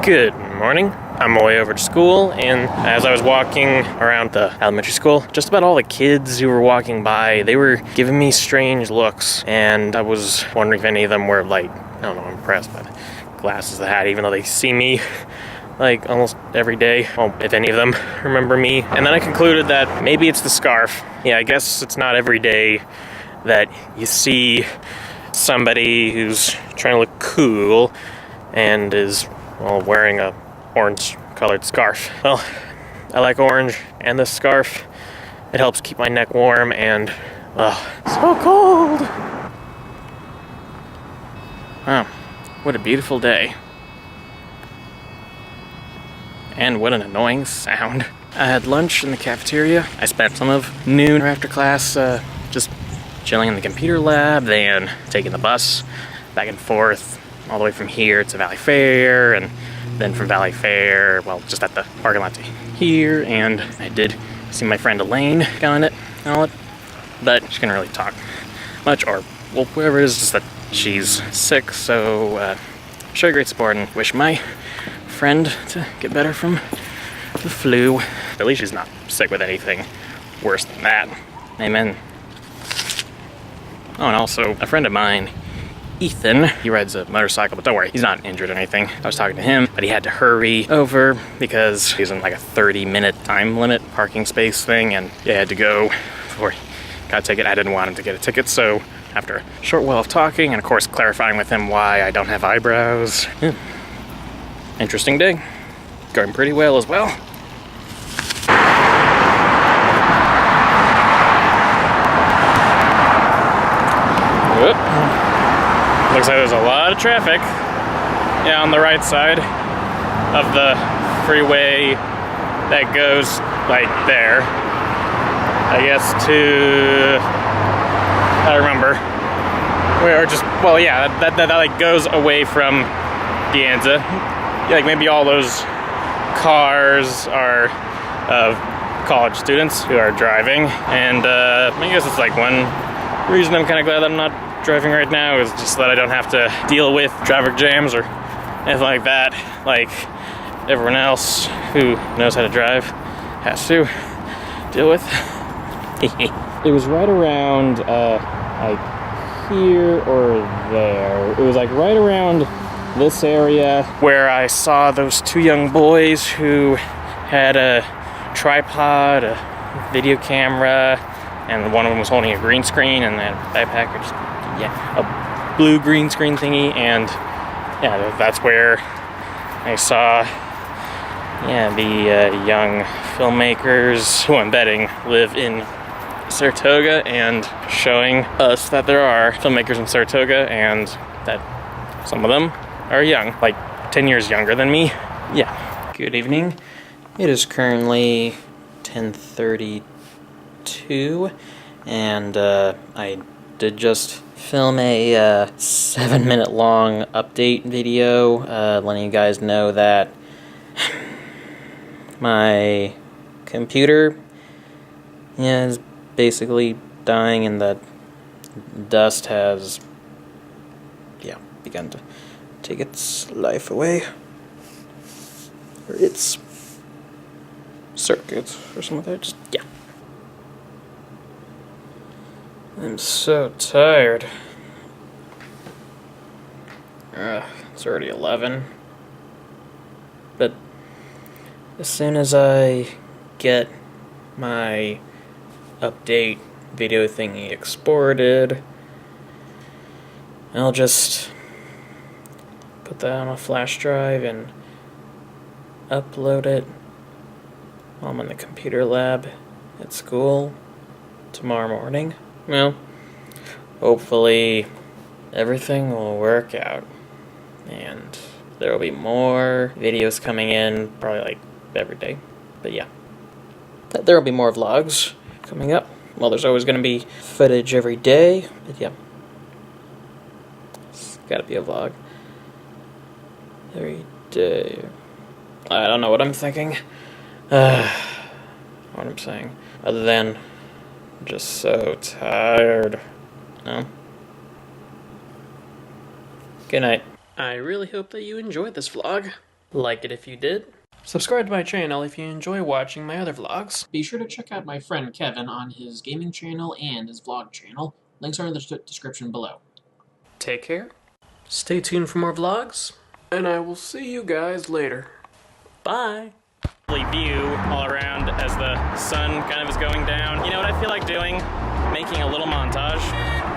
Good morning. I'm on my way over to school, and as I was walking around the elementary school, just about all the kids who were walking by, they were giving me strange looks, and I was wondering if any of them were, like, I don't know, impressed by the glasses I had, even though they see me like almost every day. Well, if any of them remember me. And then I concluded that maybe it's the scarf. Yeah, I guess it's not every day that you see somebody who's trying to look cool and is, well, wearing a orange colored scarf. Well, I like orange and this scarf. It helps keep my neck warm and, so cold. Wow, what a beautiful day. And what an annoying sound. I had lunch in the cafeteria. I spent some of noon after class just chilling in the computer lab, then taking the bus back and forth all the way from here to Valley Fair, and then from Valley Fair, well, just at the parking lot to here, and I did see my friend Elaine on it and all that, but she couldn't really talk much, or, well, whatever it is, just that she's sick, so show her great support and wish my friend to get better from the flu. At least she's not sick with anything worse than that. Amen. Oh, and also, a friend of mine, Ethan, he rides a motorcycle, but don't worry, he's not injured or anything. I was talking to him, but he had to hurry over because he's in like a 30-minute time limit parking space thing, and he had to go before he got a ticket. I didn't want him to get a ticket, so after a short while of talking, and of course clarifying with him why I don't have eyebrows, interesting day. Going pretty well as well. Whoop. Looks like there's a lot of traffic, yeah, on the right side of the freeway that goes like there. I guess I remember. Or just, well, yeah, that like goes away from De Anza. Yeah, like maybe all those cars are of college students who are driving, and I guess it's like one reason I'm kind of glad that I'm not driving right now is just that I don't have to deal with traffic jams or anything like that, like everyone else who knows how to drive has to deal with. It was right around like here or there. It was like right around this area where I saw those two young boys who had a tripod, a video camera, and one of them was holding a green screen and a backpack, or just, yeah, a blue green screen thingy, and yeah, that's where I saw, yeah, the young filmmakers who I'm betting live in Saratoga, and showing us that there are filmmakers in Saratoga and that some of them are young, like 10 years younger than me. Yeah. Good evening. It is currently 10:32, and I did just film a 7-minute long update video letting you guys know that my computer is basically dying, and that dust has, yeah, begun to take its life away, or its circuits or something like that. Just, yeah. I'm so tired. It's already 11. But as soon as I get my update video thingy exported, I'll just put that on a flash drive and upload it while I'm in the computer lab at school tomorrow morning. Well, hopefully everything will work out, and there will be more videos coming in, probably like every day, but yeah. There will be more vlogs coming up. Well, there's always going to be footage every day, but yeah. It's gotta be a vlog every day. I don't know what I'm thinking. What I'm saying. Other than, I'm just so tired. No? Good night. I really hope that you enjoyed this vlog. Like it if you did. Subscribe to my channel if you enjoy watching my other vlogs. Be sure to check out my friend Kevin on his gaming channel and his vlog channel. Links are in the description below. Take care. Stay tuned for more vlogs. And I will see you guys later. Bye. View all around as the sun kind of is going down. You know what I feel like doing? Making a little montage.